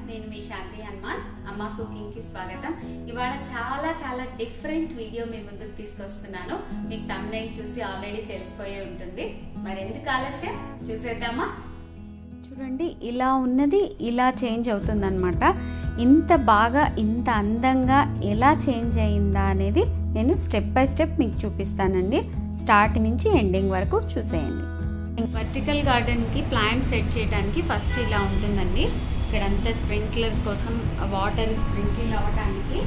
నేను మీ శాంతి హనుమాన్ అమ్మ కుకింగ్ కి స్వాగతం. ఇవాళ చాలా డిఫరెంట్ వీడియో మీ ముందుకు తీసుకొస్తున్నాను. మీకు థంబ్నెయిల్ చూసి ఆల్రెడీ తెలిసిపోయే ఉంటుంది. మరి ఎందుకు ఆలస్యం, చూసేద్దామా? చూడండి, ఇలా ఉన్నది ఇలా చేంజ్ అవుతుందన్నమాట. ఇంత బాగా ఇంత అందంగా ఎలా చేంజ్ అయిందా అనేది నేను స్టెప్ బై స్టెప్ మీకు చూపిస్తానండి. స్టార్ట్ నుంచి ఎండింగ్ వరకు చూసేయండి. వర్టికల్ గార్డెన్కి ప్లాంట్ సెట్ చేయడానికి ఫస్ట్ ఇలా ఉంటుందండి. ఇక్కడంతా స్ప్రింక్లర్ కోసం వాటర్ స్ప్రింకిల్ అవ్వడానికి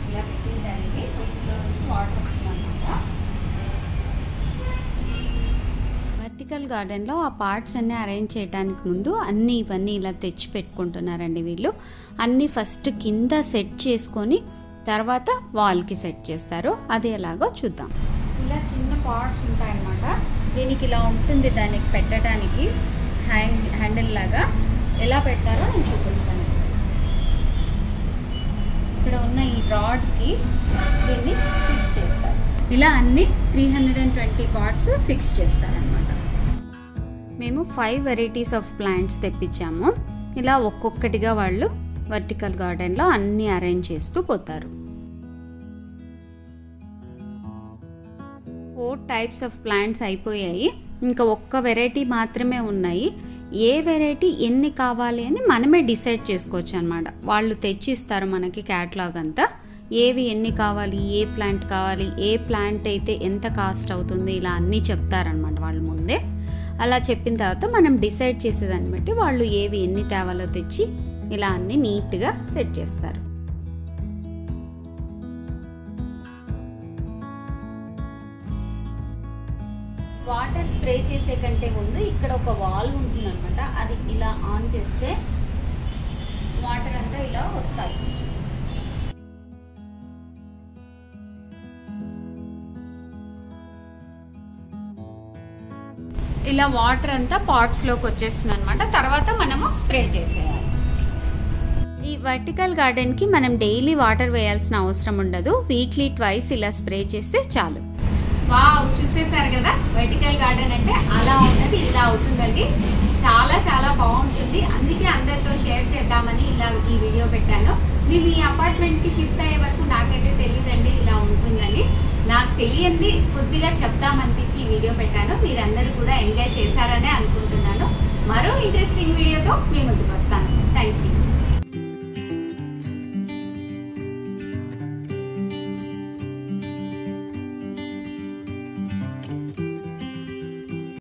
ఇలా పెట్టిందండి. ఇంట్లో నుంచి వాటర్ వస్తుందన్నమాట. వర్టికల్ గార్డెన్లో ఆ పార్ట్స్ అన్నీ అరేంజ్ చేయడానికి ముందు ఇవన్నీ ఇలా తెచ్చి పెట్టుకుంటున్నారండి వీళ్ళు. అన్నీ ఫస్ట్ కింద సెట్ చేసుకొని తర్వాత వాల్కి సెట్ చేస్తారు. అది ఎలాగో చూద్దాం. ఇలా చిన్న పార్ట్స్ ఉంటాయన్నమాట. దీనికి ఇలా ఉంటుంది, దానికి పెట్టడానికి హ్యాండిల్ లాగా. ఎలా పెడతారో నేను చూపిస్తాను. ఇక్కడ ఉన్న ఈ రాడ్కి దీన్ని ఫిక్స్ చేస్తారు. ఇలా అన్ని 320 పార్ట్స్ ఫిక్స్ చేస్తారనమాట. మేము 5 వెరైటీస్ ఆఫ్ ప్లాంట్స్ తెప్పించాము. ఇలా ఒక్కొక్కటిగా వాళ్ళు వర్టికల్ గార్డెన్లో అన్నీ అరేంజ్ చేస్తూ పోతారు. 4 టైప్స్ ఆఫ్ ప్లాంట్స్ అయిపోయాయి. ఇంకా ఒక్క వెరైటీ మాత్రమే ఉన్నాయి. ఏ వెరైటీ ఎన్ని కావాలి అని మనమే డిసైడ్ చేసుకోవచ్చు అనమాట. వాళ్ళు తెచ్చిస్తారు మనకి క్యాటలాగ్ అంతా. ఏవి ఎన్ని కావాలి, ఏ ప్లాంట్ కావాలి, ఏ ప్లాంట్ అయితే ఎంత కాస్ట్ అవుతుంది, ఇలా అన్నీ చెప్తారనమాట వాళ్ళు ముందే. అలా చెప్పిన తర్వాత మనం డిసైడ్ చేసేదాన్ని బట్టి వాళ్ళు ఏవి ఎన్ని తేవాలో తెచ్చి ఇలా అన్ని నీట్గా సెట్ చేస్తారు. వాటర్ స్ప్రే చేసే కంటే ముందు ఇక్కడ ఒక వాల్వ్ ఉంటుందన్నమాట. అది ఇలా ఆన్ చేస్తే వాటర్ అంతా ఇలా వస్తాయి. ఇలా వాటర్ అంతా పాట్స్లోకి వచ్చేస్తుంది అనమాట. తర్వాత మనము స్ప్రే చేసేయాలి. ఈ వర్టికల్ గార్డెన్కి మనం డైలీ వాటర్ వేయాల్సిన అవసరం ఉండదు. వీక్లీ ట్వైస్ ఇలా స్ప్రే చేస్తే చాలు. వావ్, చూసేసారు కదా, వర్టికల్ గార్డెన్ అంటే అలా ఉన్నది ఇలా అవుతుందండి. చాలా బాగుంటుంది. అందుకే అందరితో షేర్ చేద్దామని ఇలా ఈ వీడియో పెట్టాను. మేము ఈ అపార్ట్మెంట్కి షిఫ్ట్ అయ్యే వరకు నాకైతే తెలియదండి ఇలా ఉంటుందని. నాకు తెలియంది కొద్దిగా చెప్దామనిపించి ఈ వీడియో పెట్టాను. మీరందరూ కూడా ఎంజాయ్ చేశారనే అనుకుంటున్నాను. మరో ఇంట్రెస్టింగ్ వీడియోతో మీ ముందుకు వస్తాను. Thank you.